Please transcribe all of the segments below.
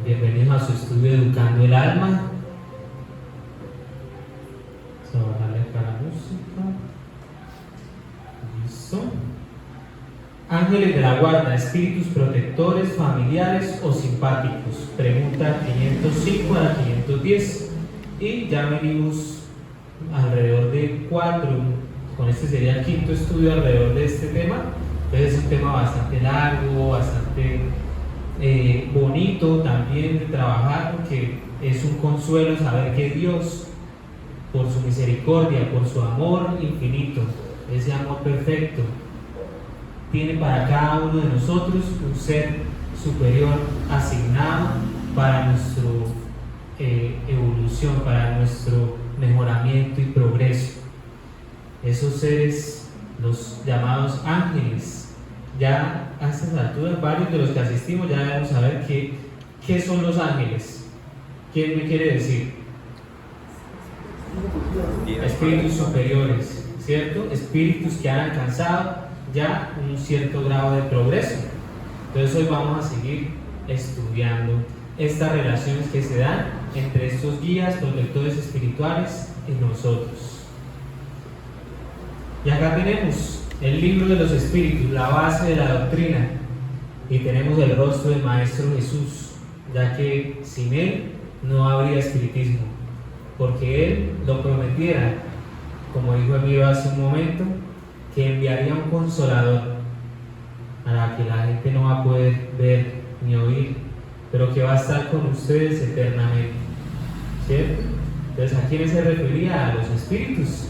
Bienvenidos a su estudio Educando el Alma. Vamos a bajarle acá la música. Listo. Ángeles de la guarda, espíritus protectores, familiares o simpáticos. Pregunta 505 a la 510. Y ya venimos alrededor de 4, con este sería el quinto estudio alrededor de este tema. Entonces es un tema bastante largo, bastante bonito también de trabajar, porque es un consuelo saber que Dios, por su misericordia, por su amor infinito, ese amor perfecto, tiene para cada uno de nosotros un ser superior asignado para nuestra evolución, para nuestro mejoramiento y progreso. Esos seres, los llamados ángeles, ya a estas alturas varios de los que asistimos ya debemos saber qué son los ángeles. ¿Quién me quiere decir? Espíritus superiores, ¿cierto? Espíritus que han alcanzado ya un cierto grado de progreso. Entonces hoy vamos a seguir estudiando estas relaciones que se dan entre estos guías protectores espirituales y nosotros. Y acá tenemos el libro de los espíritus, la base de la doctrina, y tenemos el rostro del Maestro Jesús, ya que sin él no habría espiritismo, porque él lo prometiera, como dijo Emiro hace un momento, que enviaría un consolador a la que la gente no va a poder ver ni oír, pero que va a estar con ustedes eternamente, ¿cierto? Entonces, ¿a quiénes se refería? A los espíritus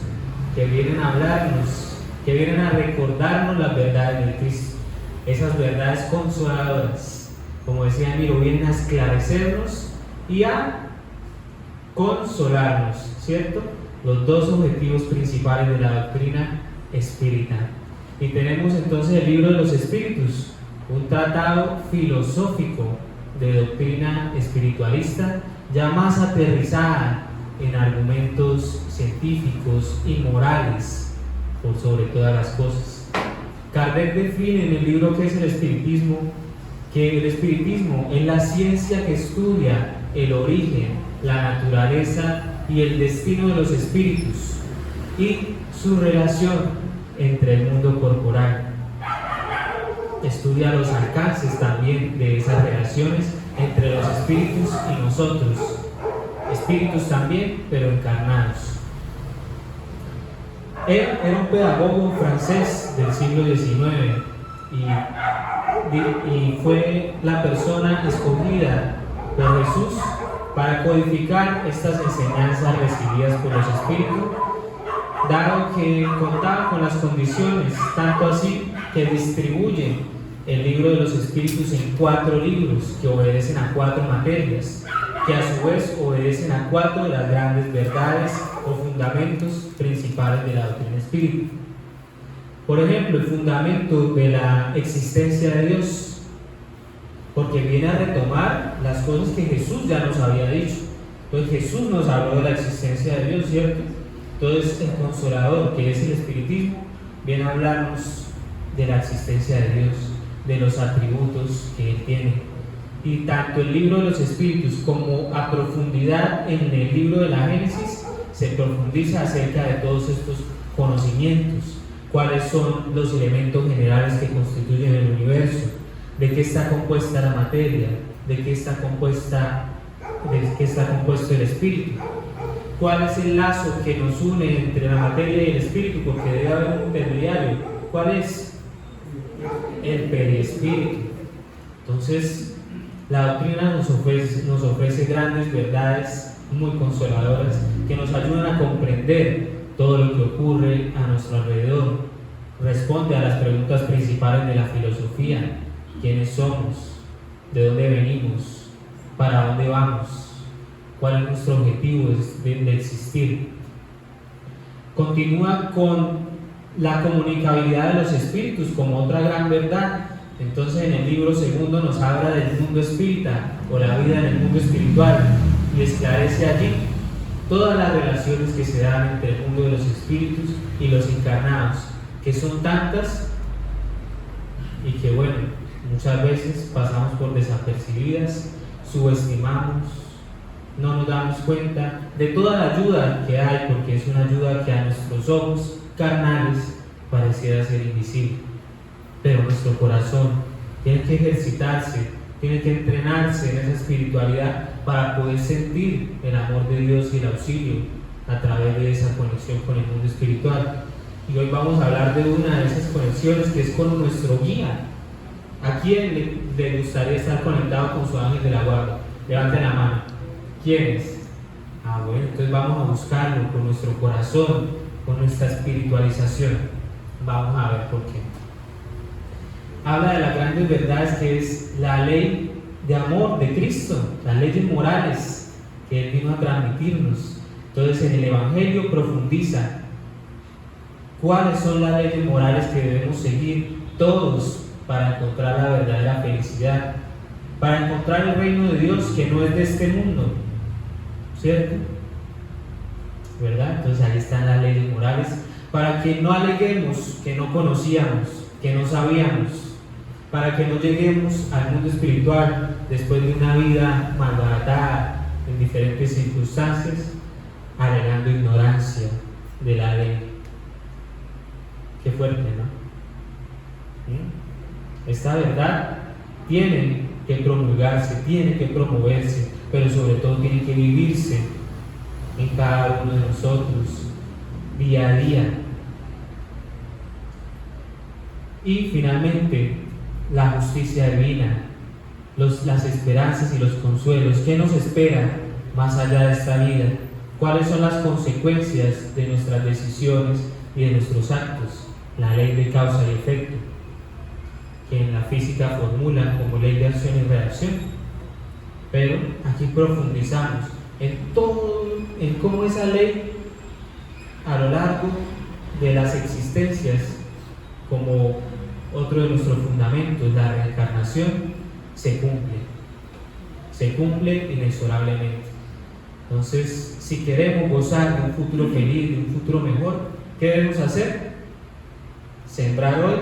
que vienen a hablarnos, que vienen a recordarnos las verdades de Cristo, esas verdades consoladoras, como decía Emiro, vienen a esclarecernos y a consolarnos, ¿cierto? Los dos objetivos principales de la doctrina espírita. Y tenemos entonces el libro de los espíritus, un tratado filosófico de doctrina espiritualista ya más aterrizada en argumentos científicos y morales por sobre todas las cosas. Kardec define en el libro que es el espiritismo, que el espiritismo es la ciencia que estudia el origen, la naturaleza y el destino de los espíritus y su relación entre el mundo corporal. Estudia los alcances también de esas relaciones entre los espíritus y nosotros, espíritus también, pero encarnados. Él era un pedagogo francés del siglo XIX y fue la persona escogida por Jesús para codificar estas enseñanzas recibidas por los espíritus, dado que contaba con las condiciones, tanto así que distribuye el libro de los espíritus en 4 libros que obedecen a 4 materias, que a su vez obedecen a 4 de las grandes verdades o fundamentos principales de la doctrina espírita. Por ejemplo, el fundamento de la existencia de Dios, porque viene a retomar las cosas que Jesús ya nos había dicho. Entonces Jesús nos habló de la existencia de Dios, ¿cierto? Entonces el Consolador, que es el espiritismo, viene a hablarnos de la existencia de Dios, de los atributos que Él tiene. Y tanto el libro de los espíritus como a profundidad en el libro de la Génesis se profundiza acerca de todos estos conocimientos, cuáles son los elementos generales que constituyen el universo, de qué está compuesta la materia, de qué está compuesto el espíritu, cuál es el lazo que nos une entre la materia y el espíritu, porque debe haber un intermediario. ¿Cuál es? El periespíritu. Entonces, la doctrina nos ofrece grandes verdades muy consoladoras que nos ayudan a comprender todo lo que ocurre a nuestro alrededor. Responde a las preguntas principales de la filosofía: ¿quiénes somos? ¿De dónde venimos? ¿Para dónde vamos? ¿Cuál es nuestro objetivo de existir? Continúa con la comunicabilidad de los espíritus como otra gran verdad. Entonces en el libro segundo nos habla del mundo espírita o la vida en el mundo espiritual y esclarece allí todas las relaciones que se dan entre el mundo de los espíritus y los encarnados, que son tantas y que bueno, muchas veces pasamos por desapercibidas subestimamos, no nos damos cuenta de toda la ayuda que hay, porque es una ayuda que a nuestros ojos carnales pareciera ser invisible. Pero nuestro corazón tiene que ejercitarse, tiene que entrenarse en esa espiritualidad para poder sentir el amor de Dios y el auxilio a través de esa conexión con el mundo espiritual. Y hoy vamos a hablar de una de esas conexiones, que es con nuestro guía. ¿A quién le gustaría estar conectado con su ángel de la guarda? Levanten la mano. ¿Quiénes? Bueno, entonces vamos a buscarlo con nuestro corazón, con nuestra espiritualización. Vamos a ver por qué. Habla de las grandes verdades, que es la ley de amor de Cristo, las leyes morales que Él vino a transmitirnos. Entonces en el Evangelio profundiza cuáles son las leyes morales que debemos seguir todos para encontrar la verdadera felicidad, para encontrar el reino de Dios que no es de este mundo, ¿cierto? ¿Verdad? Entonces ahí están las leyes morales, para que no aleguemos que no conocíamos, que no sabíamos, para que no lleguemos al mundo espiritual después de una vida malbaratada en diferentes circunstancias, alegando ignorancia de la ley. Qué fuerte, ¿no? Esta verdad tiene que promulgarse, tiene que promoverse, pero sobre todo tiene que vivirse en cada uno de nosotros, día a día. Y finalmente, la justicia divina, las esperanzas y los consuelos. ¿Qué nos espera más allá de esta vida? ¿Cuáles son las consecuencias de nuestras decisiones y de nuestros actos? La ley de causa y efecto, que en la física formulan como ley de acción y reacción. Pero aquí profundizamos en todo, en cómo esa ley a lo largo de las existencias, como otro de nuestros fundamentos, la reencarnación, se cumple inexorablemente. Entonces, si queremos gozar de un futuro feliz, de un futuro mejor, ¿qué debemos hacer? Sembrar hoy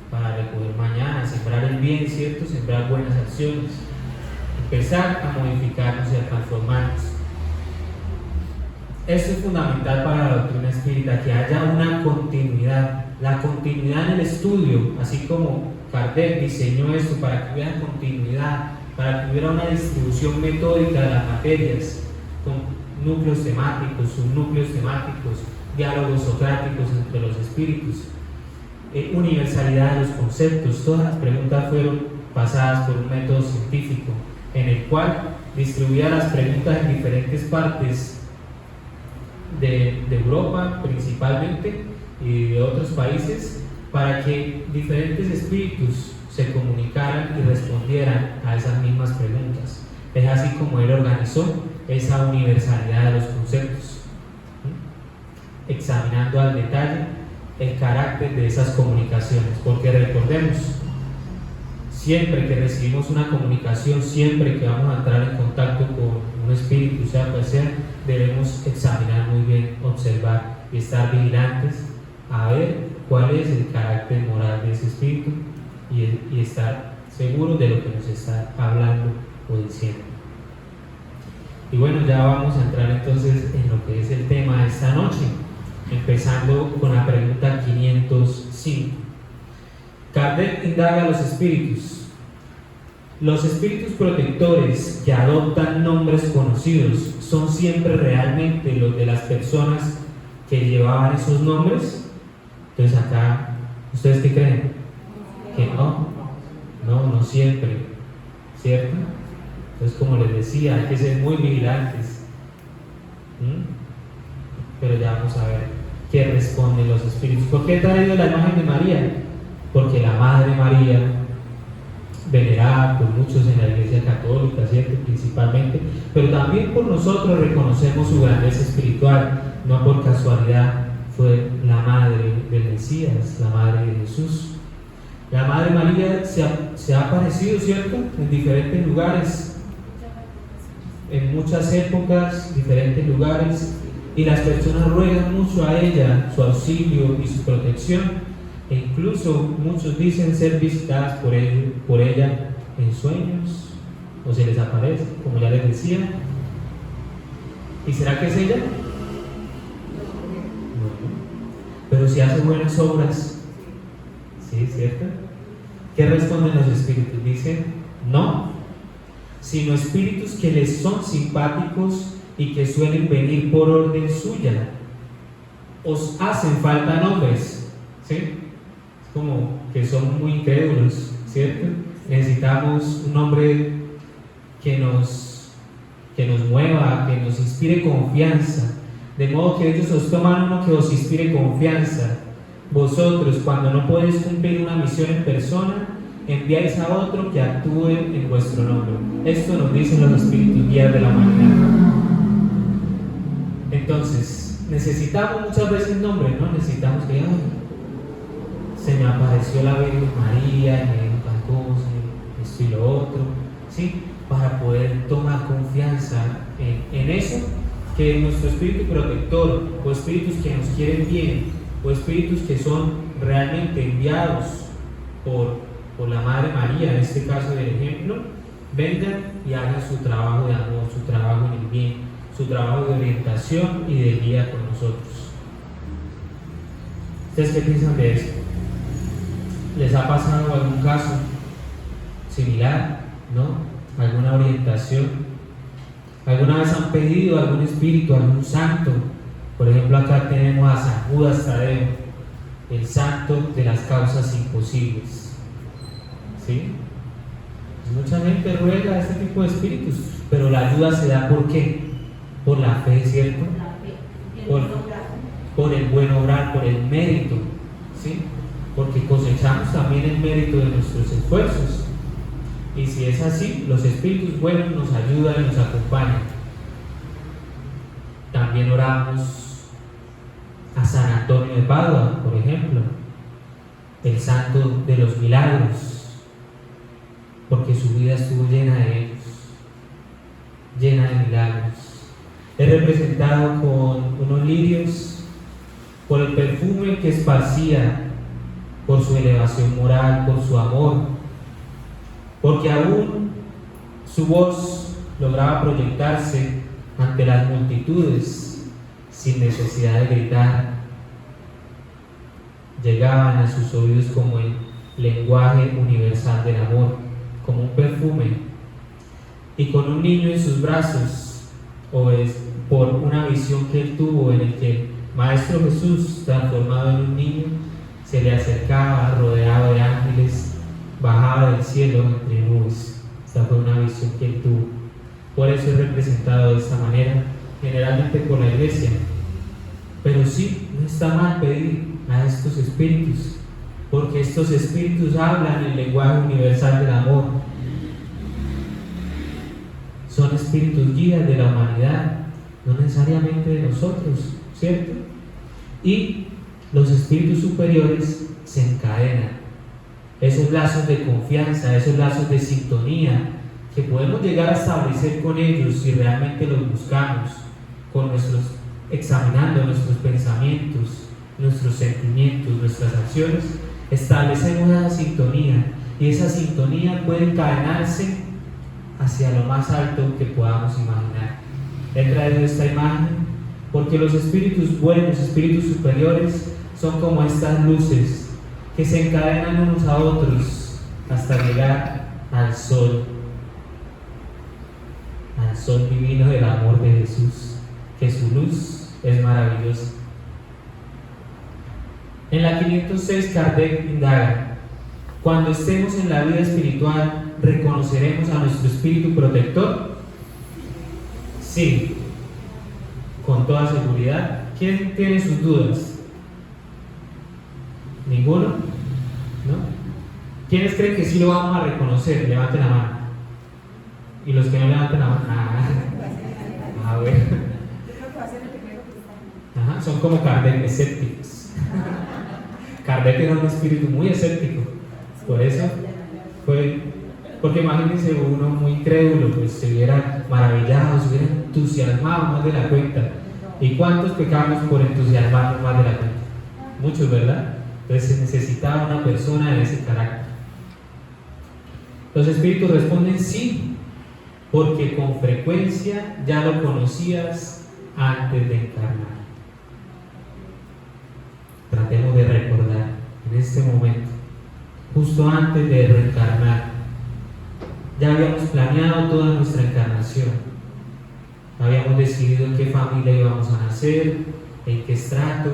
para recoger mañana, sembrar el bien, ¿cierto? Sembrar buenas acciones, empezar a modificarnos y a transformarnos. Esto es fundamental para la doctrina espírita, que haya una continuidad, la continuidad en el estudio, así como Kardec diseñó esto para que hubiera continuidad, para que hubiera una distribución metódica de las materias, con núcleos temáticos, subnúcleos temáticos, diálogos socráticos entre los espíritus, universalidad de los conceptos. Todas las preguntas fueron pasadas por un método científico, en el cual distribuía las preguntas en diferentes partes de Europa principalmente y de otros países, para que diferentes espíritus se comunicaran y respondieran a esas mismas preguntas. Es así como él organizó esa universalidad de los conceptos, examinando al detalle el carácter de esas comunicaciones, porque recordemos, siempre que recibimos una comunicación, siempre que vamos a entrar en contacto con un espíritu, sea cual sea, debemos examinar muy bien, observar y estar vigilantes a ver cuál es el carácter moral de ese espíritu y estar seguros de lo que nos está hablando o diciendo. Y bueno, ya vamos a entrar entonces en lo que es el tema de esta noche, empezando con la pregunta 505. Kardec indaga a los espíritus. Los espíritus protectores que adoptan nombres conocidos, ¿son siempre realmente los de las personas que llevaban esos nombres? Entonces acá, ¿ustedes qué creen? Que no siempre, ¿cierto? Entonces, como les decía, hay que ser muy vigilantes. Pero ya vamos a ver qué responden los espíritus. ¿Por qué he traído la imagen de María? Porque la Madre María, venerada por muchos en la Iglesia Católica, ¿cierto? Principalmente, pero también por nosotros reconocemos su grandeza espiritual. No por casualidad fue la Madre del Mesías, la Madre de Jesús. La Madre María se ha aparecido, ¿cierto?, en diferentes lugares, en muchas épocas, diferentes lugares, y las personas ruegan mucho a ella su auxilio y su protección, e incluso muchos dicen ser visitadas por ella en sueños o se les aparece, como ya les decía. ¿Y será que es ella? No. Pero si hace buenas obras, ¿sí? ¿Cierto? ¿Qué responden los espíritus? Dicen, no, sino espíritus que les son simpáticos y que suelen venir por orden suya. Os hacen falta nombres, ¿sí? Es como que son muy incrédulos, ¿cierto? Necesitamos un nombre que nos mueva, que nos inspire confianza, de modo que ellos os toman uno que os inspire confianza. Vosotros, cuando no podéis cumplir una misión en persona, enviáis a otro que actúe en vuestro nombre. Esto nos dicen los espíritus guías de la humanidad. Entonces, necesitamos muchas veces nombres, ¿no? Necesitamos que, se me apareció la Virgen María, y me dijo tal cosa, esto y lo otro, ¿sí? Para poder tomar confianza en eso, que nuestro espíritu protector, o espíritus que nos quieren bien, o espíritus que son realmente enviados por la Madre María, en este caso del ejemplo, vengan y hagan su trabajo de amor, su trabajo en el bien, su trabajo de orientación y de guía con nosotros. ¿Ustedes qué piensan de esto? ¿Les ha pasado algún caso similar, no? ¿Alguna orientación? ¿Alguna vez han pedido a algún espíritu, a algún santo? Por ejemplo, acá tenemos a San Judas Tadeo, el santo de las causas imposibles, ¿sí? Mucha gente ruega a este tipo de espíritus, pero la ayuda se da ¿por qué? Por la fe, ¿cierto? Por el buen obrar, por el mérito, ¿sí? Porque cosechamos también el mérito de nuestros esfuerzos. Y si es así, los espíritus buenos nos ayudan y nos acompañan. También oramos a San Antonio de Padua, por ejemplo, el santo de los milagros, porque su vida estuvo llena de ellos, llena de milagros. Es representado con unos lirios, por el perfume que esparcía, por su elevación moral, por su amor, porque aún su voz lograba proyectarse ante las multitudes sin necesidad de gritar. Llegaban a sus oídos como el lenguaje universal del amor, como un perfume. Y con un niño en sus brazos, o es por una visión que él tuvo en el que el Maestro Jesús, transformado en un niño, se le acercaba rodeado de ángeles, bajaba del cielo entre nubes. Esta fue una visión que él tuvo. Por eso es representado de esta manera, generalmente por la iglesia. Pero sí, no está mal pedir a estos espíritus, porque estos espíritus hablan el lenguaje universal del amor. Son espíritus guías de la humanidad, no necesariamente de nosotros, ¿cierto? Y los espíritus superiores se encadenan. Esos lazos de confianza, esos lazos de sintonía que podemos llegar a establecer con ellos si realmente los buscamos, examinando nuestros pensamientos, nuestros sentimientos, nuestras acciones, establecemos esa sintonía, y esa sintonía puede encadenarse hacia lo más alto que podamos imaginar. He traído esta imagen porque los espíritus buenos, espíritus superiores, son como estas luces que se encadenan unos a otros hasta llegar al sol divino del amor de Jesús, que su luz es maravillosa. En la 506 Kardec indaga: cuando estemos en la vida espiritual, ¿reconoceremos a nuestro espíritu protector? Sí, con toda seguridad. ¿Quién tiene sus dudas? ¿Ninguno? ¿No? ¿Quiénes creen que sí lo vamos a reconocer? Levanten la mano. Y los que no levanten la mano, a ver. Ajá, son como Kardec, escépticos. Kardec era un espíritu muy escéptico. Por eso fue, porque imagínense uno muy incrédulo, pues se hubiera maravillado, se hubiera entusiasmado más de la cuenta. ¿Y cuántos pecamos por entusiasmarnos más de la cuenta? Muchos, ¿verdad? Entonces se necesitaba una persona de ese carácter. Los espíritus responden sí, porque con frecuencia ya lo conocías antes de encarnar. Tratemos de recordar en este momento, justo antes de reencarnar, ya habíamos planeado toda nuestra encarnación. Habíamos decidido en qué familia íbamos a nacer, en qué estrato,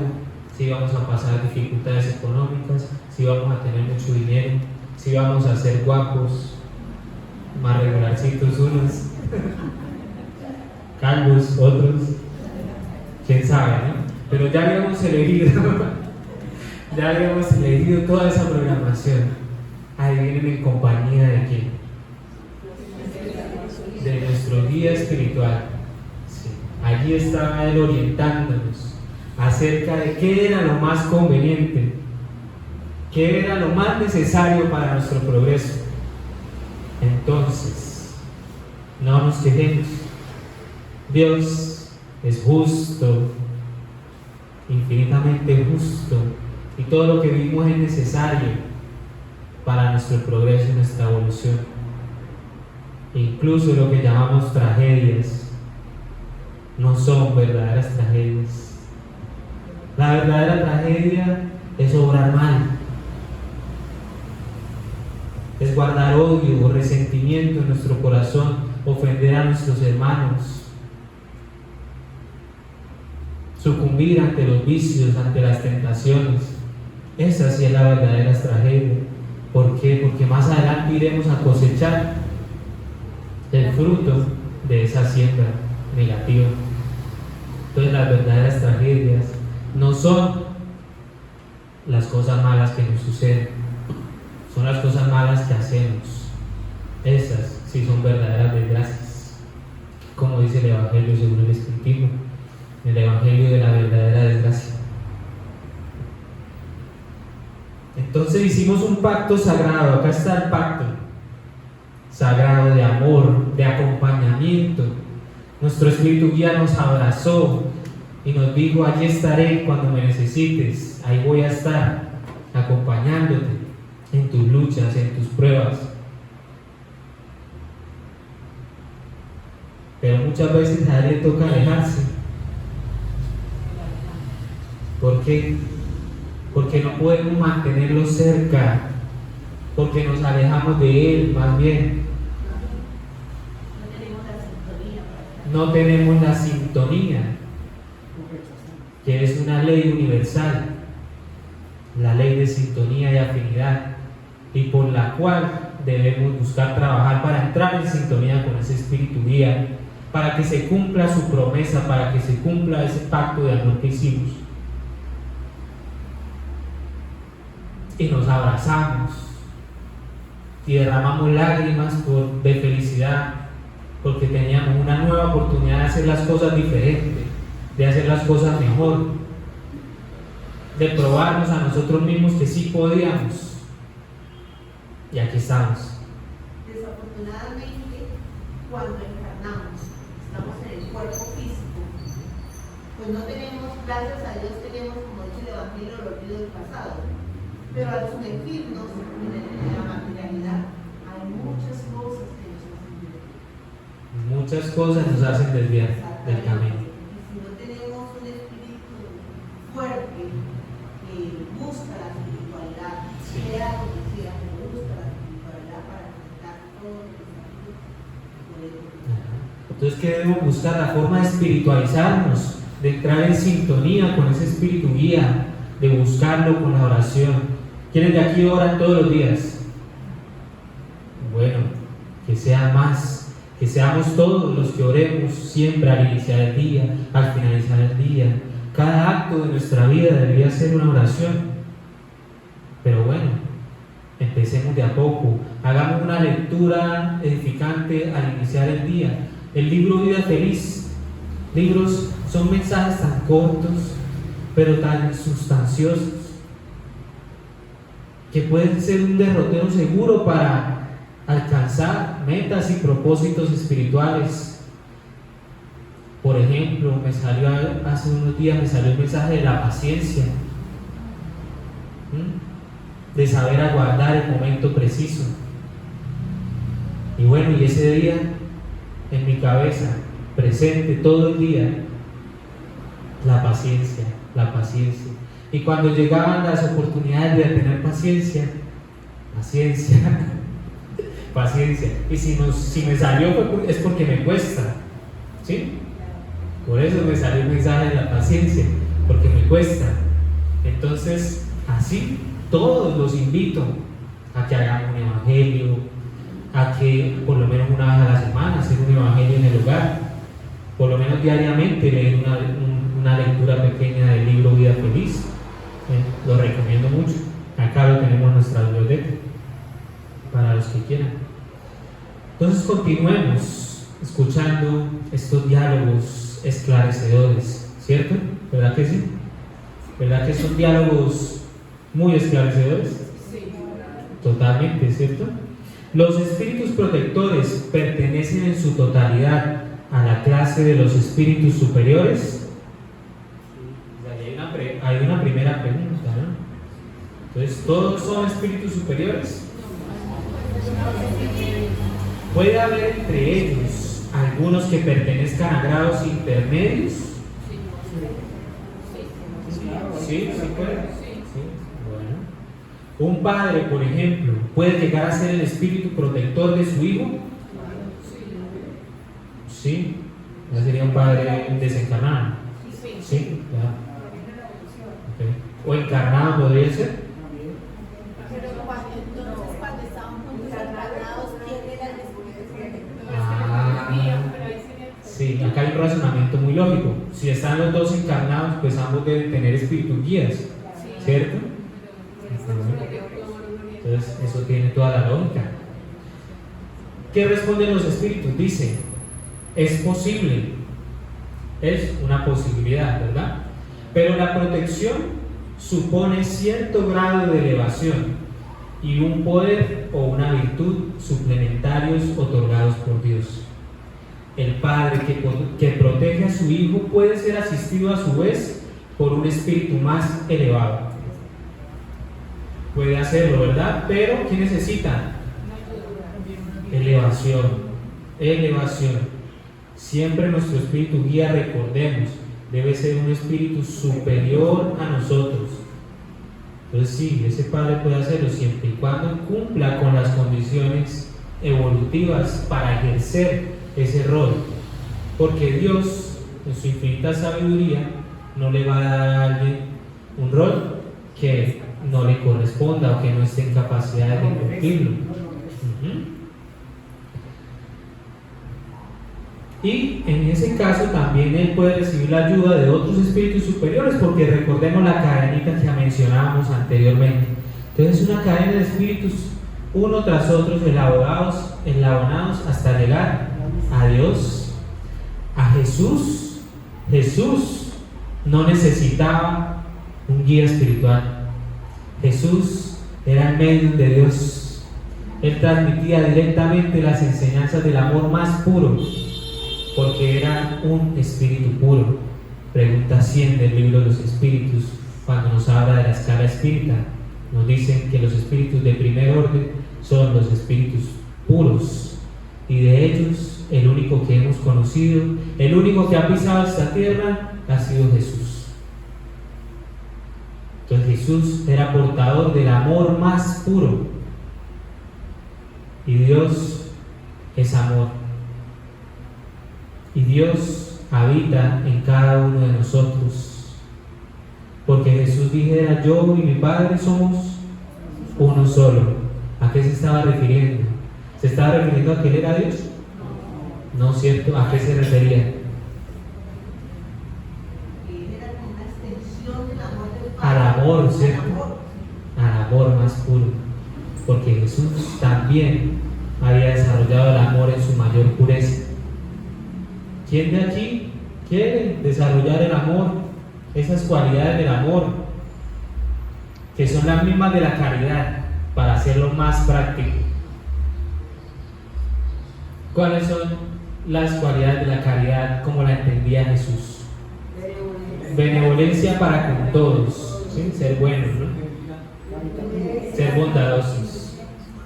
si íbamos a pasar dificultades económicas, si íbamos a tener mucho dinero, si íbamos a ser guapos, más regularcitos unos, calvos otros, quién sabe, ¿no? Pero ya habíamos elegido toda esa programación. Ahí vienen en compañía de quién? De nuestro guía espiritual. Sí. Allí estaba él orientándonos acerca de qué era lo más conveniente, qué era lo más necesario para nuestro progreso. Entonces, no nos quejemos. Dios es justo, infinitamente justo, y todo lo que vivimos es necesario para nuestro progreso y nuestra evolución. Incluso lo que llamamos tragedias no son verdaderas tragedias. La verdadera tragedia es obrar mal, es guardar odio o resentimiento en nuestro corazón, ofender a nuestros hermanos, sucumbir ante los vicios, ante las tentaciones. Esa sí es la verdadera tragedia. ¿Por qué? Porque más adelante iremos a cosechar el fruto de esa siembra negativa. Entonces las verdaderas tragedias no son las cosas malas que nos suceden, son las cosas malas que hacemos. Esas sí son verdaderas desgracias, como dice el Evangelio según el Espiritismo, el Evangelio de la verdadera desgracia. Entonces hicimos un pacto sagrado. Acá está el pacto sagrado de amor, de acompañamiento. Nuestro espíritu guía nos abrazó y nos dijo: allí estaré cuando me necesites, ahí voy a estar acompañándote en tus luchas, en tus pruebas. Pero muchas veces a él le toca alejarse. ¿Por qué? Porque no podemos mantenerlo cerca, porque nos alejamos de él, más bien. No tenemos la sintonía, que es una ley universal, la ley de sintonía y afinidad, y por la cual debemos buscar trabajar para entrar en sintonía con ese espíritu guía, para que se cumpla su promesa, para que se cumpla ese pacto de amor que hicimos. Y nos abrazamos y derramamos lágrimas de felicidad, porque teníamos una nueva oportunidad de hacer las cosas diferentes, de hacer las cosas mejor, de probarnos a nosotros mismos que sí podíamos. Y aquí estamos. Desafortunadamente, cuando encarnamos, estamos en el cuerpo físico, pues no tenemos, gracias a Dios tenemos, como dice el Evangelio, el olvido del pasado. Pero al sumergirnos en la materialidad, hay muchas cosas que nos hacen desviar. Muchas cosas nos hacen desviar del camino. Y si no tenemos un espíritu fuerte que busca la espiritualidad, sea donde sea, que busca la espiritualidad para conectar todos los desafíos. Entonces, ¿qué debemos buscar? La forma de espiritualizarnos, de entrar en sintonía con ese espíritu guía, de buscarlo con la oración. ¿Quiénes de aquí oran todos los días? Bueno, que sea más, que seamos todos los que oremos siempre al iniciar el día, al finalizar el día. Cada acto de nuestra vida debería ser una oración. Pero bueno, empecemos de a poco, hagamos una lectura edificante al iniciar el día. El libro Vida Feliz, libros son mensajes tan cortos, pero tan sustanciosos, que pueden ser un derrotero seguro para alcanzar metas y propósitos espirituales. Por ejemplo, hace unos días me salió el mensaje de la paciencia, de saber aguardar el momento preciso. Y bueno, y ese día en mi cabeza, presente todo el día, la paciencia, la paciencia. Y cuando llegaban las oportunidades de tener paciencia, paciencia, paciencia. Y si me salió es porque me cuesta, ¿sí? Por eso me salió el mensaje de la paciencia, porque me cuesta. Entonces, así, todos los invito a que hagan un evangelio, a que por lo menos una vez a la semana hacer un evangelio en el hogar, por lo menos diariamente leer una lectura pequeña del libro Vida Feliz. Lo recomiendo mucho. Acá lo tenemos en nuestra biblioteca para los que quieran. Entonces continuemos escuchando estos diálogos esclarecedores, ¿cierto? ¿Verdad que sí? ¿Verdad que son diálogos muy esclarecedores? Sí. Totalmente, ¿cierto? Los espíritus protectores pertenecen en su totalidad a la clase de los espíritus superiores. Hay una primera pregunta, ¿no? Entonces, ¿todos son espíritus superiores? ¿Puede haber entre ellos algunos que pertenezcan a grados intermedios? Sí, sí puede. Sí. Bueno. Un padre, por ejemplo, ¿puede llegar a ser el espíritu protector de su hijo? Sí. Ya sería un padre desencarnado. Sí, ya. Okay. ¿O encarnado podría ser? Pero cuando estaban juntos encarnados, ¿quién era el espíritu protector? Sí, acá hay un razonamiento muy lógico. Si están los dos encarnados, pues ambos deben tener espíritus guías, ¿cierto? Entonces, eso tiene toda la lógica. ¿Qué responden los espíritus? Dice, es posible, es una posibilidad, ¿verdad? Pero la protección supone cierto grado de elevación y un poder o una virtud suplementarios otorgados por Dios. El padre que protege a su hijo puede ser asistido a su vez por un espíritu más elevado. Puede hacerlo, ¿verdad? Pero ¿qué necesita? Elevación, elevación. Siempre nuestro espíritu guía, recordemos, debe ser un espíritu superior a nosotros. Entonces sí, ese padre puede hacerlo siempre y cuando cumpla con las condiciones evolutivas para ejercer ese rol, porque Dios en su infinita sabiduría no le va a dar a alguien un rol que no le corresponda o que no esté en capacidad de cumplirlo. Y en ese caso también él puede recibir la ayuda de otros espíritus superiores, porque recordemos la cadenita que mencionábamos anteriormente. Entonces es una cadena de espíritus uno tras otro eslabonados hasta llegar a Dios, a Jesús. Jesús no necesitaba un guía espiritual. Jesús era el medium de Dios. Él transmitía directamente las enseñanzas del amor más puro, porque era un espíritu puro. Pregunta 100 del libro de los espíritus, cuando nos habla de la escala espírita, nos dicen que los espíritus de primer orden son los espíritus puros, y de ellos el único que hemos conocido, el único que ha pisado esta tierra, ha sido Jesús. Entonces Jesús era portador del amor más puro, y Dios es amor, y Dios habita en cada uno de nosotros, porque Jesús dijera: yo y mi Padre somos uno solo. ¿A qué se estaba refiriendo? ¿Se estaba refiriendo a que Él era Dios? No, ¿cierto? ¿A qué se refería? Él era como una extensión del amor del Padre. Al amor, ¿cierto? Al amor más puro, porque Jesús también había desarrollado el amor en su mayor pureza. ¿Quién de aquí quiere desarrollar el amor? Esas cualidades del amor, que son las mismas de la caridad, para hacerlo más práctico. ¿Cuáles son las cualidades de la caridad como la entendía Jesús? Benevolencia para con todos, ¿sí? Ser buenos, ¿no? Ser bondadosos.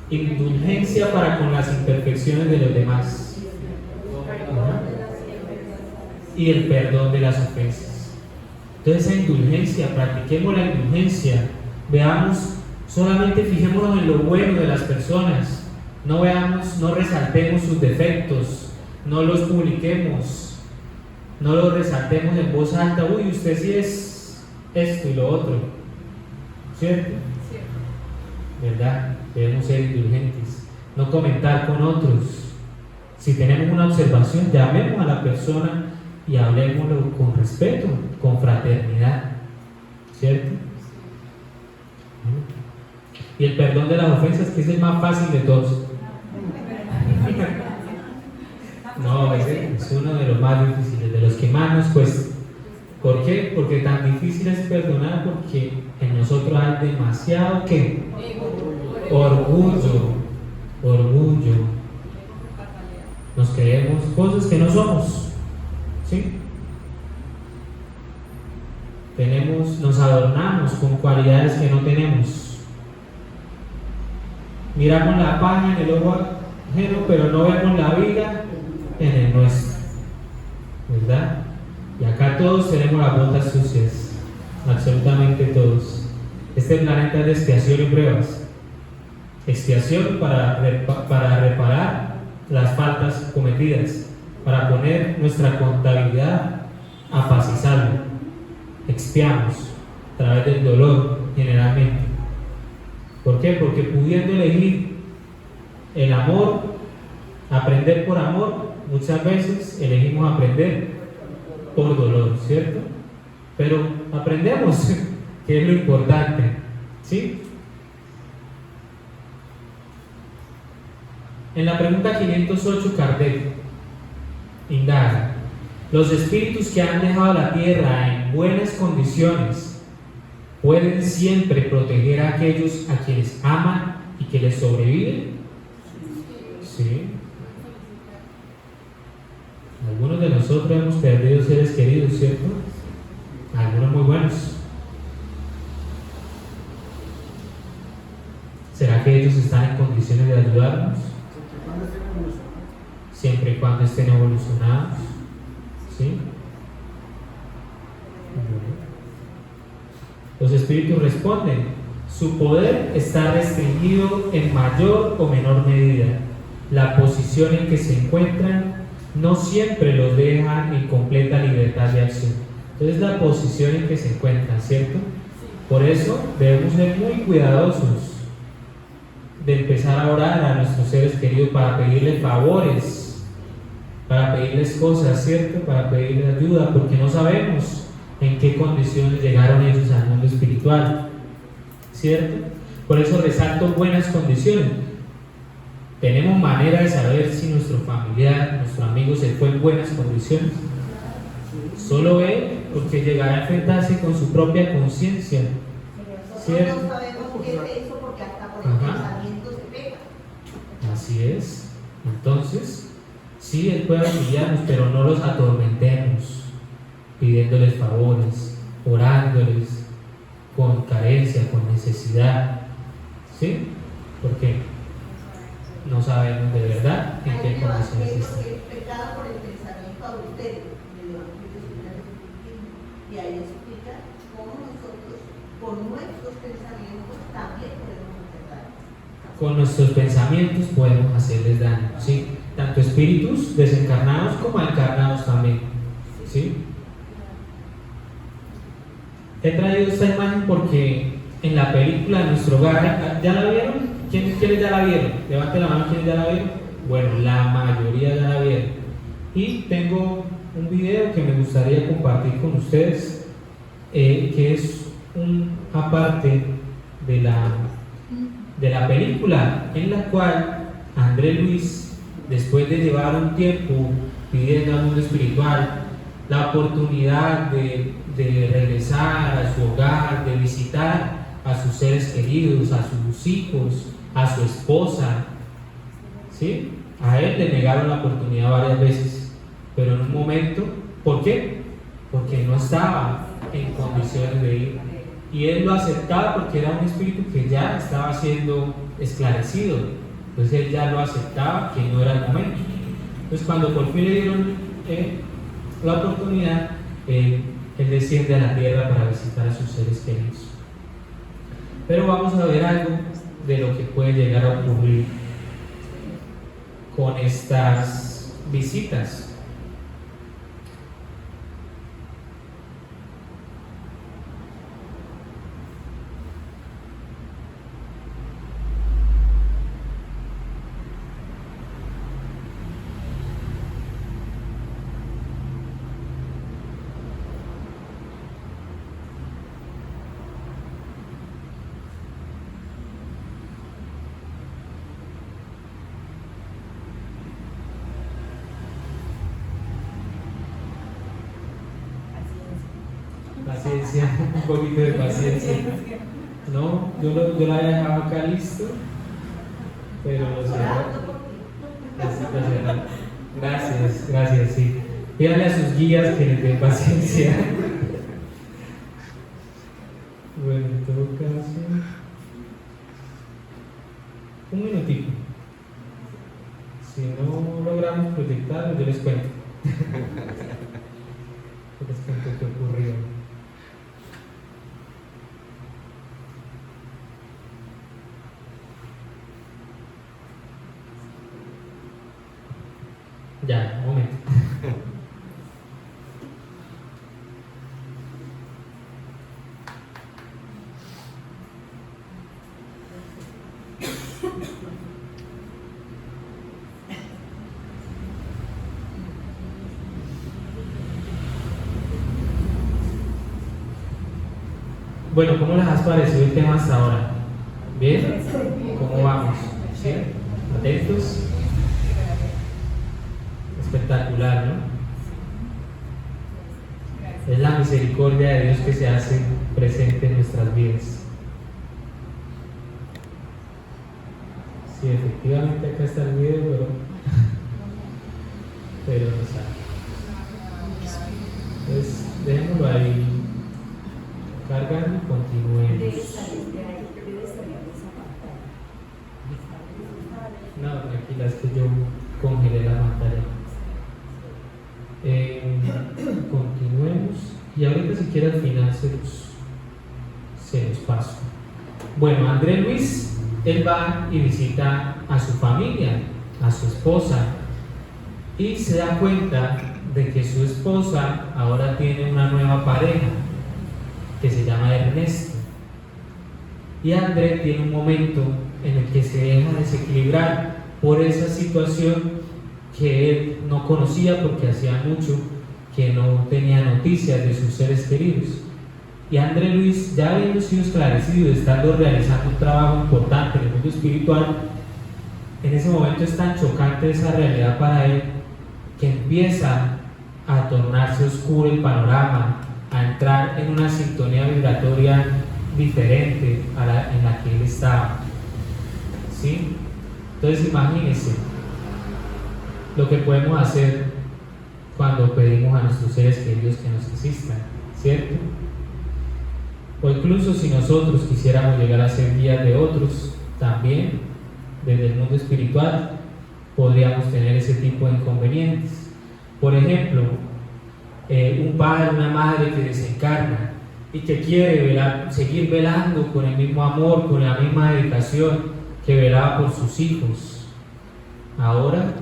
indulgencia para con las imperfecciones de los demás, y el perdón de las ofensas. Entonces, esa indulgencia, practiquemos la indulgencia, veamos, solamente fijémonos en lo bueno de las personas, no veamos, no resaltemos sus defectos, no los publiquemos, no los resaltemos en voz alta. Uy, usted sí es esto y lo otro, ¿cierto? ¿Verdad? Debemos ser indulgentes, no comentar con otros. Si tenemos una observación, llamemos a la persona y hablemoslo con respeto, con fraternidad, ¿cierto? Y el perdón de las ofensas, que es el más fácil de todos. No, ese es uno de los más difíciles, de los que más nos cuesta. ¿Por qué? Porque tan difícil es perdonar, porque en nosotros hay demasiado ¿qué? Orgullo. Nos creemos cosas que no somos, ¿sí? Nos adornamos con cualidades que no tenemos. Miramos la paja en el ojo ajeno, pero no vemos la viga en el nuestro, ¿verdad? Y acá todos tenemos las botas sucias, absolutamente todos. Este planeta es de expiación y pruebas. Expiación para reparar las faltas cometidas, para poner nuestra contabilidad a paz y salvo. Expiamos a través del dolor, generalmente. ¿Por qué? Porque pudiendo elegir el amor, aprender por amor, muchas veces elegimos aprender por dolor, ¿cierto? Pero aprendemos, que es lo importante, ¿sí? En la pregunta 508, Kardec indaga: los espíritus que han dejado la tierra en buenas condiciones pueden siempre proteger a aquellos a quienes aman y que les sobreviven. Sí. Algunos de nosotros hemos perdido seres queridos, ¿cierto? Algunos muy buenos. ¿Será que ellos están en condiciones de ayudarnos? Siempre y cuando estén evolucionados, ¿sí? Los espíritus responden: su poder está restringido en mayor o menor medida. La posición en que se encuentran no siempre los deja en completa libertad de acción. Entonces, la posición en que se encuentran, ¿cierto? Por eso debemos ser muy cuidadosos de empezar a orar a nuestros seres queridos para pedirles favores, para pedirles cosas, ¿cierto? Para pedirles ayuda, porque no sabemos en qué condiciones llegaron ellos al mundo espiritual, ¿cierto? Por eso resalto buenas condiciones. Tenemos manera de saber si nuestro familiar, nuestro amigo se fue en buenas condiciones. Solo él, porque llegará a enfrentarse con su propia conciencia, ¿cierto? No sabemos qué es eso, porque hasta por el pensamiento se pega. Así es. Entonces, sí, él puede auxiliarnos, pero no los atormentemos pidiéndoles favores, orándoles con carencia, con necesidad, ¿sí? Porque no sabemos de verdad en qué condiciones están. El pecado por el pensamiento adulterio del Evangelio Según el Espiritismo, y ahí explica cómo nosotros con nuestros pensamientos también podemos hacer daño. Con nuestros pensamientos podemos hacerles daño, ¿sí? Tanto espíritus desencarnados como encarnados también, ¿sí? He traído esta imagen porque en la película de Nuestro Hogar, ¿ya la vieron? ¿Quiénes ya la vieron? Levante la mano, ¿quiénes ya la vieron? Bueno, la mayoría ya la vieron. Y tengo un video que me gustaría compartir con ustedes, que es una parte de la película en la cual André Luis, después de llevar un tiempo pidiendo al mundo espiritual la oportunidad de regresar a su hogar, de visitar a sus seres queridos, a sus hijos, a su esposa, ¿sí? A él le negaron la oportunidad varias veces, pero en un momento, ¿por qué? Porque no estaba en condiciones de ir, y él lo aceptaba porque era un espíritu que ya estaba siendo esclarecido. Entonces él ya lo aceptaba, que no era el momento. Entonces cuando por fin le dieron la oportunidad, él desciende a la tierra para visitar a sus seres queridos. Pero vamos a ver algo de lo que puede llegar a ocurrir con estas visitas. Paciencia, un poquito de paciencia. No, yo la había dejado acá listo, pero lo cerró. Gracias, sí. Pídale a sus guías que les den paciencia. Bueno, en todo caso, un minutito. Si no logramos proyectarlo, yo les cuento. Yo les cuento qué ocurrió. Ya, un momento. Bueno, ¿cómo les has parecido el tema hasta ahora? ¿Bien? ¿Cómo vamos? ¿Sí? ¿Atentos? Espectacular, ¿no? Es la misericordia de Dios que se hace presente en nuestras vidas. Sí, efectivamente acá está el video, pero no sabe. Entonces, dejémoslo ahí cargando y continuemos. No, tranquila, es que yo congelé la pantalla. Continuemos y ahorita si quiere al final se los paso. Bueno, André Luis, él va y visita a su familia, a su esposa, y se da cuenta de que su esposa ahora tiene una nueva pareja que se llama Ernesto, y André tiene un momento en el que se deja desequilibrar por esa situación que él no conocía porque hacía mucho que no tenía noticias de sus seres queridos. Y André Luis, ya habiendo sido esclarecido, estando realizando un trabajo importante en el mundo espiritual, en ese momento es tan chocante esa realidad para él que empieza a tornarse oscuro el panorama, a entrar en una sintonía vibratoria diferente a en la que él estaba. ¿Sí? Entonces imagínense lo que podemos hacer cuando pedimos a nuestros seres queridos que nos asistan, ¿cierto? O incluso si nosotros quisiéramos llegar a ser guías de otros, también desde el mundo espiritual podríamos tener ese tipo de inconvenientes. Por ejemplo, un padre, una madre que desencarna y que quiere seguir velando con el mismo amor, con la misma dedicación que velaba por sus hijos. Ahora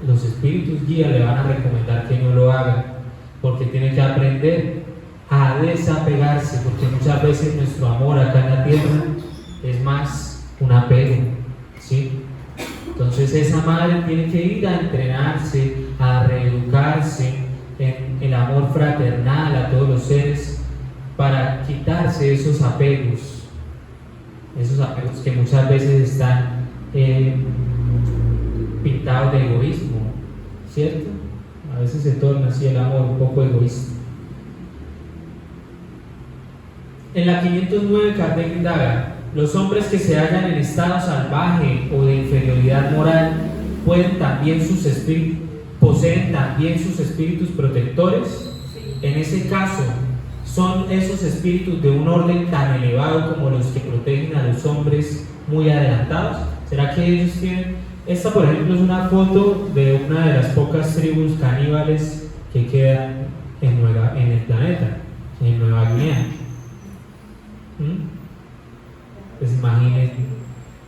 los espíritus guías le van a recomendar que no lo haga, porque tiene que aprender a desapegarse, porque muchas veces nuestro amor acá en la tierra es más un apego, ¿sí? Entonces esa madre tiene que ir a entrenarse, a reeducarse en el amor fraternal a todos los seres para quitarse esos apegos que muchas veces están pintados de egoísmo, ¿cierto? A veces se torna así el amor un poco egoísta. En la 509 Kardec indaga: los hombres que se hallan en estado salvaje o de inferioridad moral poseen también sus espíritus protectores. En ese caso, ¿Son esos espíritus de un orden tan elevado como los que protegen a los hombres muy adelantados? ¿Será que ellos tienen? Esta, por ejemplo, es una foto de una de las pocas tribus caníbales que quedan en el planeta, en Nueva Guinea. Pues imaginen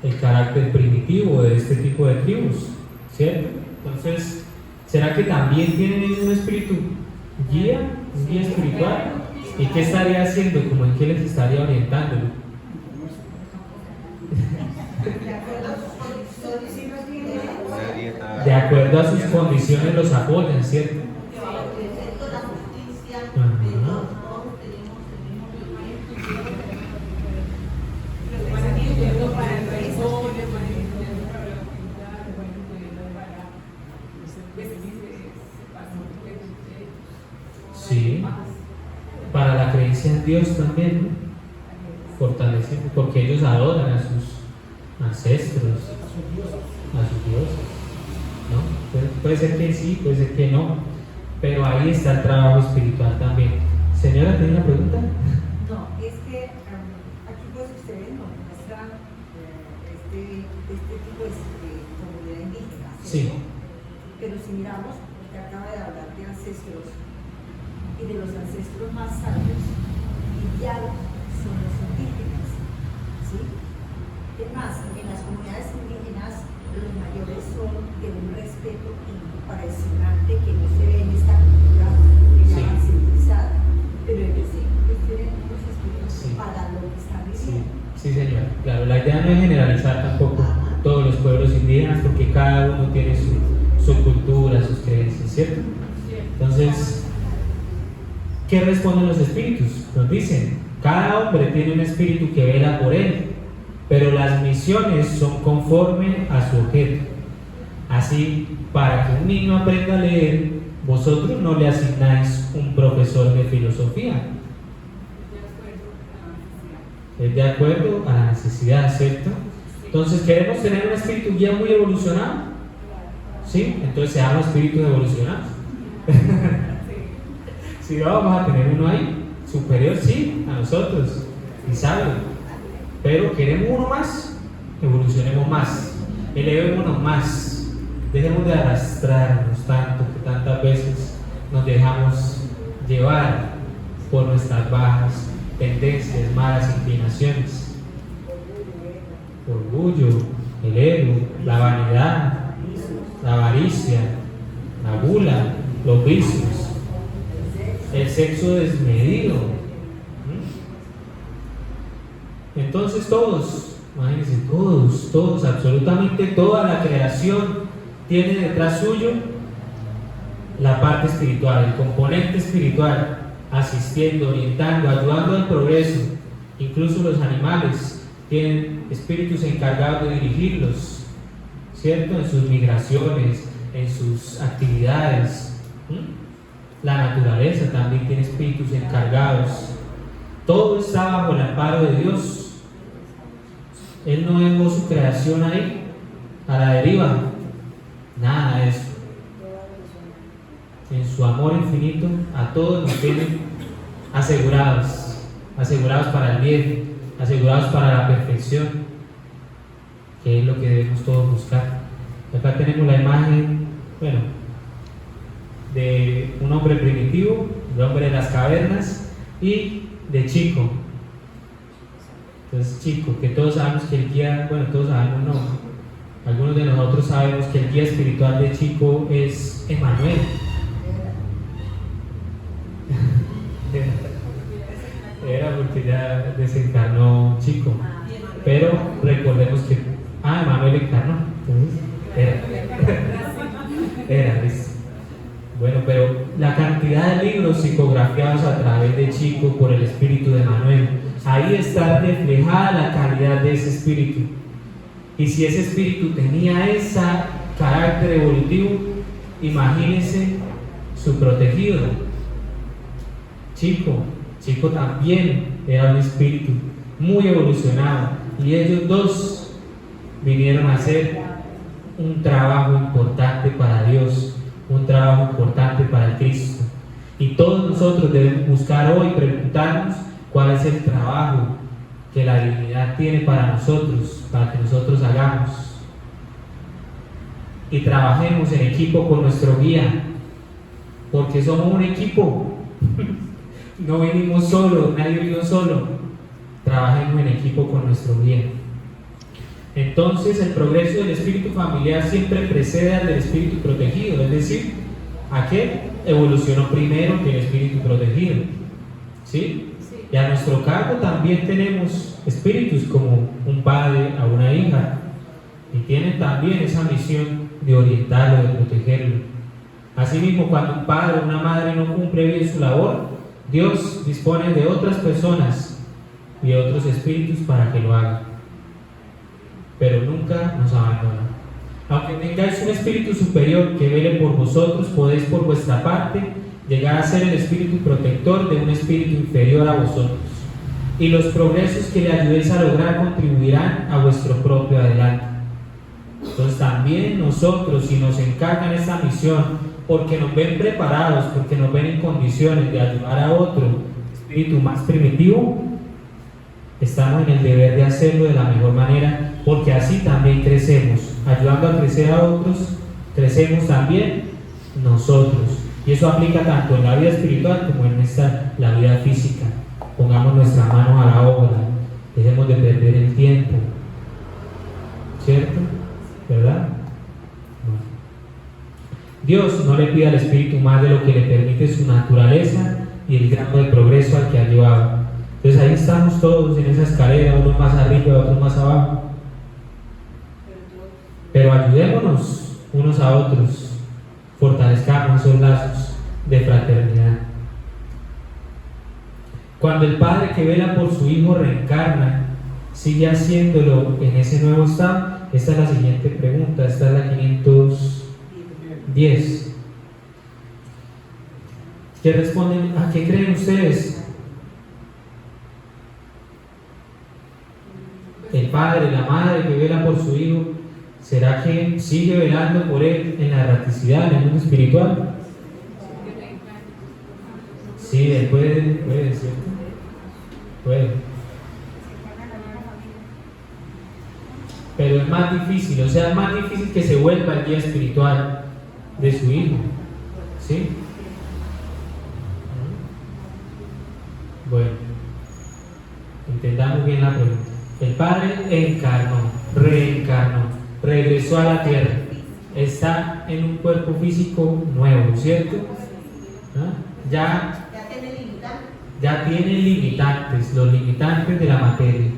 el carácter primitivo de este tipo de tribus, ¿cierto? Entonces, ¿será que también tienen ellos un espíritu guía, un guía espiritual? ¿Y qué estaría haciendo? ¿Cómo en qué les estaría orientando? De acuerdo a sus condiciones los apoyan, ¿cierto? Sí, para la creencia en Dios también, ¿no? Fortaleciendo, porque ellos adoran a sus ancestros, a sus dioses, ¿no? Puede ser que sí, puede ser que no, pero ahí está el trabajo espiritual también. Señora, ¿tiene una pregunta? No, es que aquí pues ustedes nos muestran este tipo de comunidad indígena, Sí. Pero si miramos, usted acaba de hablar de ancestros y de los ancestros más sabios, y ya son los indígenas, ¿sí? Es más, en las comunidades indígenas los mayores son de un respeto impresionante que no se ve en esta cultura que llaman civilizada, pero ellos sí, ellos tienen unos espíritus para lo que están viviendo. Sí, señora. Claro, la idea no es generalizar tampoco todos los pueblos indígenas porque cada uno tiene su cultura, sus creencias, ¿cierto? Entonces, ¿qué responden los espíritus? Nos dicen, cada hombre tiene un espíritu que vela por él, pero las misiones son conforme a su objeto. Así, para que un niño aprenda a leer, vosotros no le asignáis un profesor de filosofía. Es de acuerdo a la necesidad, ¿cierto? Entonces, ¿queremos tener un espíritu guía muy evolucionado? ¿Sí? Entonces seamos espíritus evolucionados. Si no, vamos a tener uno ahí, superior, sí, a nosotros, y sabio. Pero queremos uno más, evolucionemos más, elevémonos más, dejemos de arrastrarnos tanto que tantas veces nos dejamos llevar por nuestras bajas tendencias, malas inclinaciones, orgullo, el ego, la vanidad, la avaricia, la gula, los vicios, el sexo desmedido. Entonces todos, imagínense, todos, absolutamente toda la creación tiene detrás suyo la parte espiritual, el componente espiritual, asistiendo, orientando, ayudando al progreso. Incluso los animales tienen espíritus encargados de dirigirlos, ¿cierto? En sus migraciones, en sus actividades. La naturaleza también tiene espíritus encargados. Todo está bajo el amparo de Dios. Él no dejó su creación ahí, a la deriva. Nada de eso. En su amor infinito, a todos nos tienen asegurados para el bien, asegurados para la perfección, que es lo que debemos todos buscar. Acá tenemos la imagen, de un hombre primitivo, el hombre de las cavernas, y de Chico. Entonces, Chico, que todos sabemos que el guía, todos sabemos no, algunos de nosotros sabemos que el guía espiritual de Chico es Emmanuel. Era porque ya desencarnó Chico, pero recordemos que Emmanuel encarnó, era ¿ves? Bueno, pero la cantidad de libros psicografiados a través de Chico por el espíritu de Emmanuel, ahí está reflejada la calidad de ese espíritu. Y si ese espíritu tenía ese carácter evolutivo, imagínense su protegido, Chico también era un espíritu muy evolucionado, y ellos dos vinieron a hacer un trabajo importante para Dios, un trabajo importante para el Cristo. Y todos nosotros nosotros debemos buscar hoy, preguntarnos cuál es el trabajo que la divinidad tiene para nosotros, para que nosotros hagamos. Y trabajemos en equipo con nuestro guía, porque somos un equipo. No venimos solos, nadie vino solo. Trabajemos en equipo con nuestro guía. Entonces, el progreso del espíritu familiar siempre precede al del espíritu protegido, es decir, aquel evolucionó primero que el espíritu protegido. ¿Sí? Y a nuestro cargo también tenemos espíritus como un padre a una hija, y tienen también esa misión de orientarlo, de protegerlo. Asimismo, cuando un padre o una madre no cumple bien su labor, Dios dispone de otras personas y de otros espíritus para que lo hagan, pero nunca nos abandona. Aunque tengáis un espíritu superior que vele por vosotros, podéis por vuestra parte llegar a ser el espíritu protector de un espíritu inferior a vosotros, y los progresos que le ayudéis a lograr contribuirán a vuestro propio adelanto. Entonces también nosotros, si nos encargan esta misión, porque nos ven preparados, porque nos ven en condiciones de ayudar a otro espíritu más primitivo, estamos en el deber de hacerlo de la mejor manera, porque así también crecemos. Ayudando a crecer a otros, crecemos también nosotros. Y eso aplica tanto en la vida espiritual como en la vida física. Pongamos nuestras manos a la obra, dejemos de perder el tiempo, ¿cierto? ¿Verdad? Bueno. Dios no le pide al espíritu más de lo que le permite su naturaleza y el grado de progreso al que ha llevado. Entonces ahí estamos todos en esa escalera, unos más arriba, otros más abajo. Pero ayudémonos unos a otros, fortalezcamos esos lazos de fraternidad. Cuando el padre que vela por su hijo reencarna, sigue haciéndolo en ese nuevo estado. Esta es la siguiente pregunta, esta es la 510. ¿Qué responden? ¿A qué creen ustedes? El padre, la madre que vela por su hijo, ¿será que sigue velando por él en la erraticidad, en el mundo espiritual? Sí, él puede, ¿cierto? Puede. Pero es más difícil, es más difícil que se vuelva el guía espiritual de su hijo. ¿Sí? Bueno, entendamos bien la pregunta. El Padre encarnó, reencarnó, regresó a la tierra, está en un cuerpo físico nuevo, ¿cierto? ¿Ah? Ya tiene limitantes, los limitantes de la materia.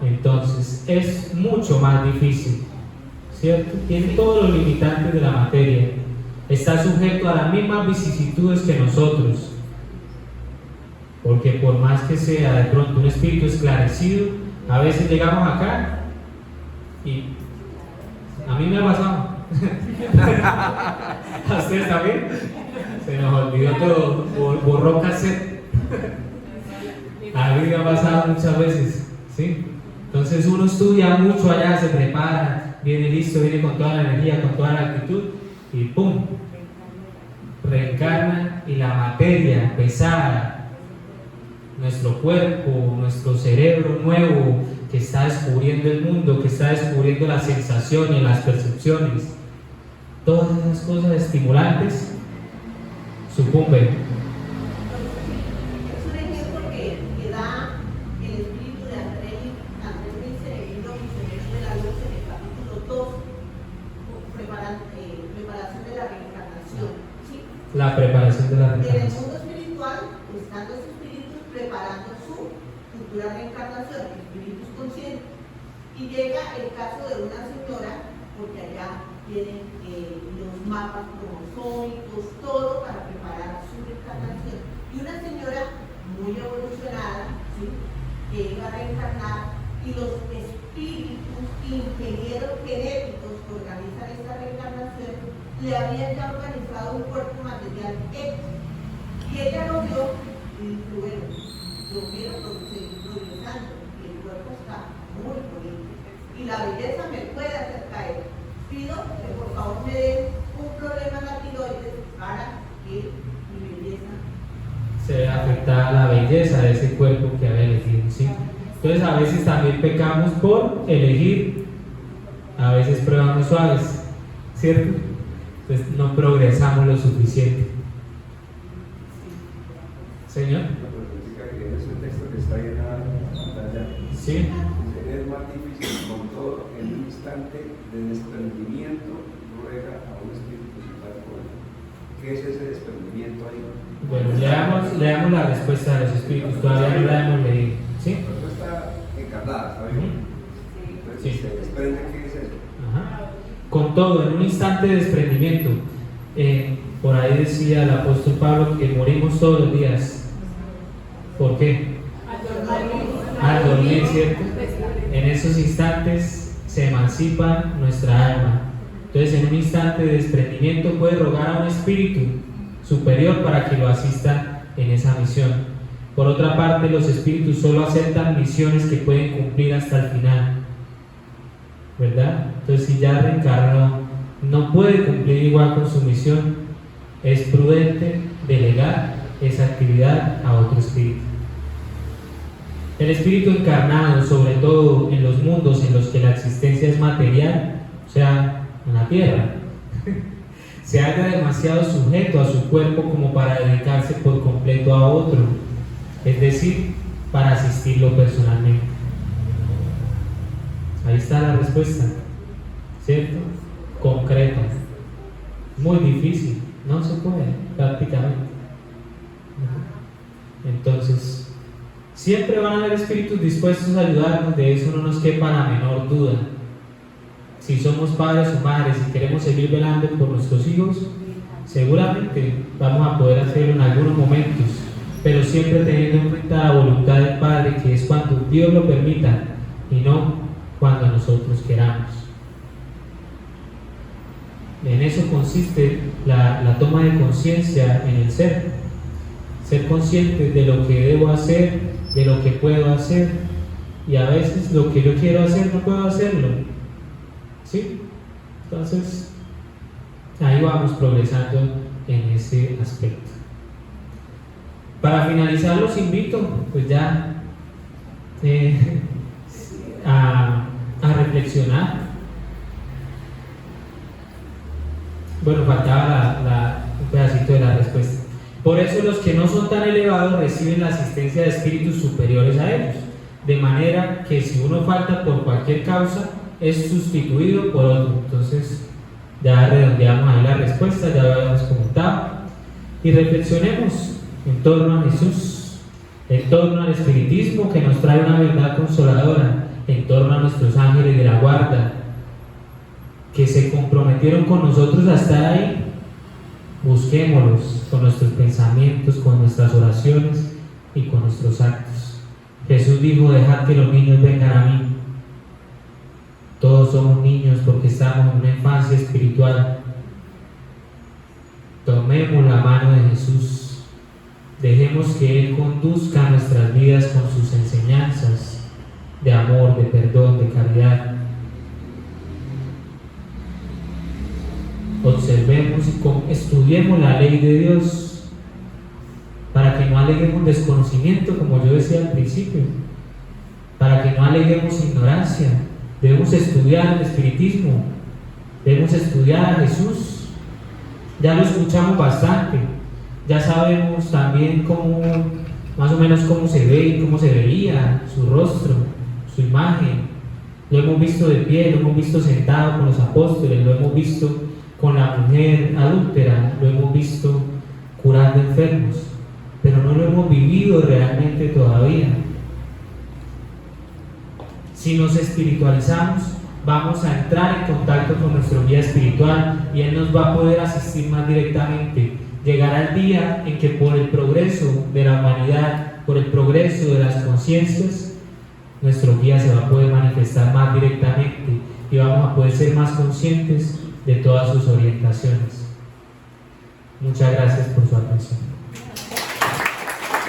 Entonces es mucho más difícil, ¿cierto? Tiene todos los limitantes de la materia, está sujeto a las mismas vicisitudes que nosotros, porque por más que sea de pronto un espíritu esclarecido, a veces llegamos acá y a mí me ha pasado. ¿A ustedes también? Se nos olvidó todo, borró cassette. A mí me ha pasado muchas veces, ¿sí? Entonces uno estudia mucho allá, se prepara, viene listo, viene con toda la energía, con toda la actitud y ¡pum! Reencarna y la materia pesada, nuestro cuerpo, nuestro cerebro nuevo que está descubriendo el mundo, que está descubriendo las sensaciones, las percepciones, todas esas cosas estimulantes, sucumben. La preparación de la reencarnación. En el mundo espiritual, están los espíritus preparando su futura reencarnación, espíritus conscientes. Y llega el caso de una señora, porque allá tienen los mapas cromosómicos, todo para preparar su reencarnación. Y una señora muy evolucionada, ¿sí?, que iba a reencarnar, y los espíritus ingenieros genéticos que organizan esta reencarnación le habían ya organizado un cuerpo material X, y ella lo vio y dijo, bueno, yo quiero seguir progresando, y el cuerpo está muy bonito, y la belleza me puede hacer caer. Pido que por favor me den un problema en la tiroides para que mi belleza se ve afectada la belleza de ese cuerpo que había elegido, ¿sí? Entonces a veces también pecamos por elegir, a veces pruebas muy suaves, ¿cierto? Entonces no progresamos lo suficiente. Señor. Que ese texto que está ahí en la pantalla, Sí. es más difícil con todo en un instante de desprendimiento ruega a un espíritu santo. ¿Qué es ese desprendimiento ahí? Bueno, leamos la respuesta de los espíritus, todavía no la hemos leído, ¿sí? Pero no está encarnada, ¿está bien? Entonces, Sí. se desprende, ¿qué es eso? Ajá. Con todo, en un instante de desprendimiento. Por ahí decía el apóstol Pablo que morimos todos los días. ¿Por qué? Al dormir, ¿cierto? En esos instantes se emancipa nuestra alma. Entonces, en un instante de desprendimiento puede rogar a un espíritu superior para que lo asista en esa misión. Por otra parte, los espíritus solo aceptan misiones que pueden cumplir hasta el final, ¿verdad? Entonces, si ya reencarnó, no puede cumplir igual con su misión, es prudente delegar esa actividad a otro espíritu. El espíritu encarnado, sobre todo en los mundos en los que la existencia es material, o sea, en la tierra, se halla demasiado sujeto a su cuerpo como para dedicarse por completo a otro, es decir, para asistirlo personalmente. Ahí está la respuesta, ¿cierto? Concreta. Muy difícil, no se puede prácticamente. Entonces, siempre van a haber espíritus dispuestos a ayudarnos, de eso no nos quepa la menor duda. Si somos padres o madres y queremos seguir velando por nuestros hijos, seguramente vamos a poder hacerlo en algunos momentos, pero siempre teniendo en cuenta la voluntad del Padre, que es cuando Dios lo permita y no cuando nosotros queramos. En eso consiste la toma de conciencia en el ser consciente de lo que debo hacer, de lo que puedo hacer, y a veces lo que yo quiero hacer no puedo hacerlo, ¿sí? Entonces ahí vamos progresando en ese aspecto. Para finalizar, los invito pues ya a reflexionar. Bueno, faltaba un pedacito de la respuesta. Por eso los que no son tan elevados reciben la asistencia de espíritus superiores a ellos, de manera que si uno falta por cualquier causa, es sustituido por otro. Entonces ya redondeamos ahí la respuesta, ya lo habíamos comentado, y reflexionemos en torno a Jesús, en torno al espiritismo que nos trae una verdad consoladora, en torno a nuestros ángeles de la guarda que se comprometieron con nosotros a estar ahí. Busquémoslos con nuestros pensamientos, con nuestras oraciones y con nuestros actos. Jesús dijo: dejad que los niños vengan a mí. Todos somos niños porque estamos en una infancia espiritual. Tomemos la mano de Jesús, dejemos que Él conduzca nuestras vidas con sus enseñanzas de amor, de perdón, de caridad. Observemos y estudiemos la ley de Dios para que no aleguemos desconocimiento, como yo decía al principio, para que no aleguemos ignorancia. Debemos estudiar el espiritismo, debemos estudiar a Jesús. Ya lo escuchamos bastante, ya sabemos también cómo, más o menos cómo se ve, cómo se veía su rostro, su imagen. Lo hemos visto de pie, lo hemos visto sentado con los apóstoles, lo hemos visto con la mujer adúltera, lo hemos visto curando enfermos, pero no lo hemos vivido realmente todavía. Si nos espiritualizamos, vamos a entrar en contacto con nuestro guía espiritual y Él nos va a poder asistir más directamente. Llegará el día en que por el progreso de la humanidad, por el progreso de las conciencias, nuestro guía se va a poder manifestar más directamente y vamos a poder ser más conscientes de todas sus orientaciones. Muchas gracias por su atención.